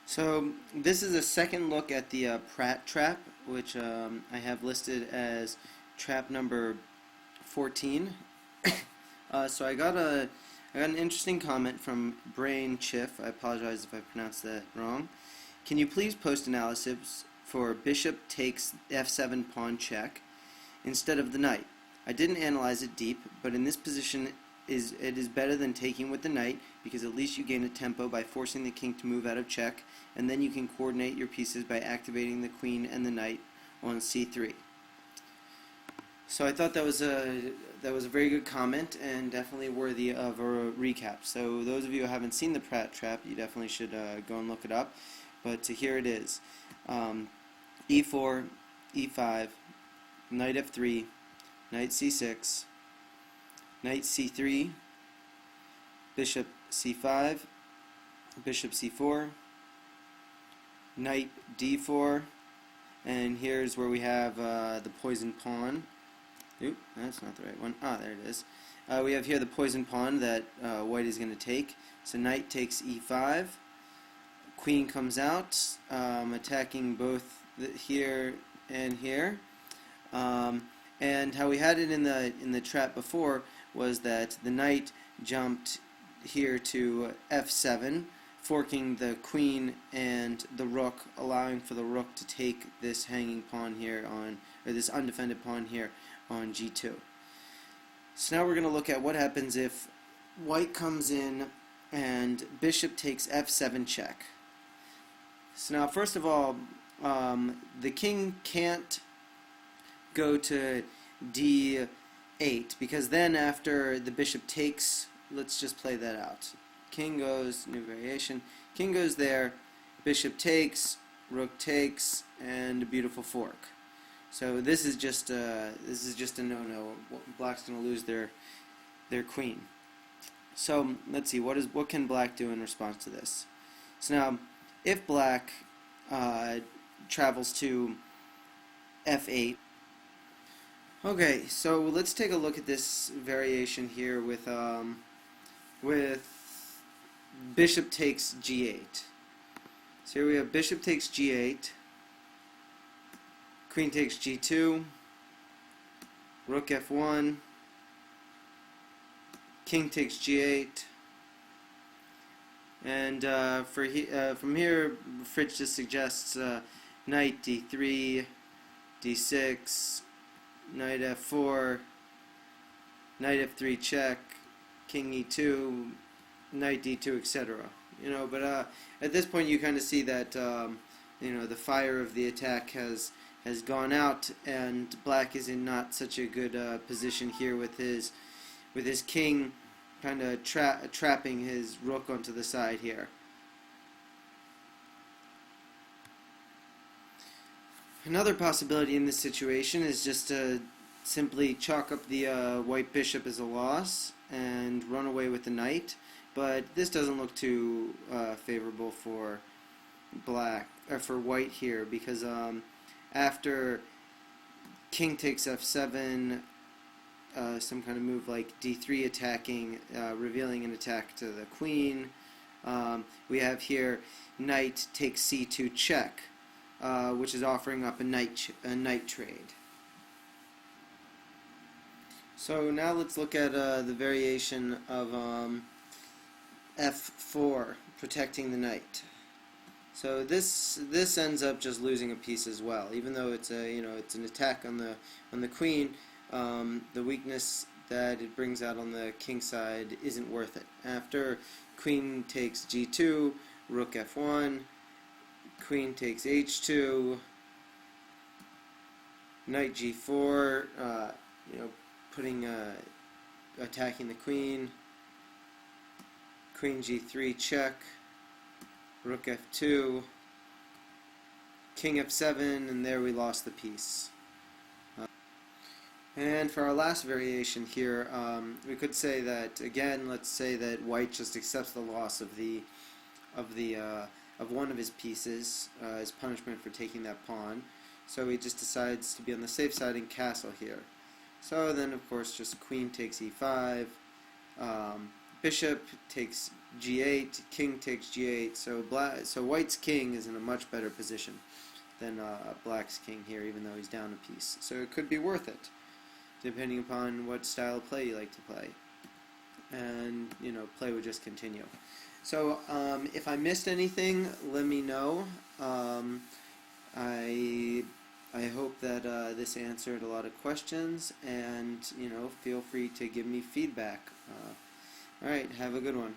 So this is a second look at the Pratt trap, which I have listed as trap number 14. So I got an interesting comment from Brain Chiff. I apologize if I pronounced that wrong. Can you please post analysis for bishop takes f7 pawn check instead of the knight? I didn't analyze it deep, but in this position it is better than taking with the knight, because at least you gain a tempo by forcing the king to move out of check, and then you can coordinate your pieces by activating the queen and the knight on c3. So I thought that was a very good comment and definitely worthy of a recap. So those of you who haven't seen the Pratt trap, you definitely should go and look it up. But here it is: e4, e5, knight f3, knight c6, knight c3, bishop c5, bishop c4, knight d4, and here's where we have the poison pawn. Oop, that's not the right one. Ah, there it is. We have here the poison pawn that white is going to take. So knight takes e5, queen comes out, attacking both here and here. And how we had it in the trap before was that the knight jumped here to f7, forking the queen and the rook, allowing for the rook to take this hanging pawn here on, or this undefended pawn here on g2. So now we're going to look at what happens if white comes in and bishop takes f7 check. So now, first of all, the king can't go to d8, because then after the bishop takes, let's just play that out. King goes, new variation, king goes there, bishop takes, rook takes, and a beautiful fork. So this is just a no-no. Black's going to lose their queen. So let's see, what can black do in response to this? So now, if black travels to f8. Okay, so let's take a look at this variation here with bishop takes g8. So here we have bishop takes g8, queen takes g2, rook f1, king takes g8, and from here Fritz just suggests knight d3, d6, knight f4, knight f3 check, king e2, knight d2, etc. But at this point you kind of see that the fire of the attack has gone out, and black is in not such a good position here with his king kind of trapping his rook onto the side here. Another possibility in this situation is just to simply chalk up the white bishop as a loss and run away with the knight, but this doesn't look too favorable for for white here, because after king takes f7, some kind of move like d3 attacking, revealing an attack to the queen, we have here knight takes c2 check, which is offering up a knight trade. So now let's look at the variation of f4, protecting the knight. So this ends up just losing a piece as well, even though it's it's an attack on the queen. The weakness that it brings out on the king side isn't worth it. After queen takes g2, rook f1, queen takes h2, knight g4, attacking the queen, queen g3 check, rook f2, king f7, and there we lost the piece. And for our last variation here, we could say that, again, let's say that white just accepts the loss of one of his pieces as punishment for taking that pawn. So he just decides to be on the safe side and castle here. So then, of course, just queen takes e5, bishop takes g8, king takes g8. So white's king is in a much better position than black's king here, even though he's down a piece. So it could be worth it, depending upon what style of play you like to play. And, play would just continue. So, if I missed anything, let me know. I hope that this answered a lot of questions, and, feel free to give me feedback. Alright, have a good one.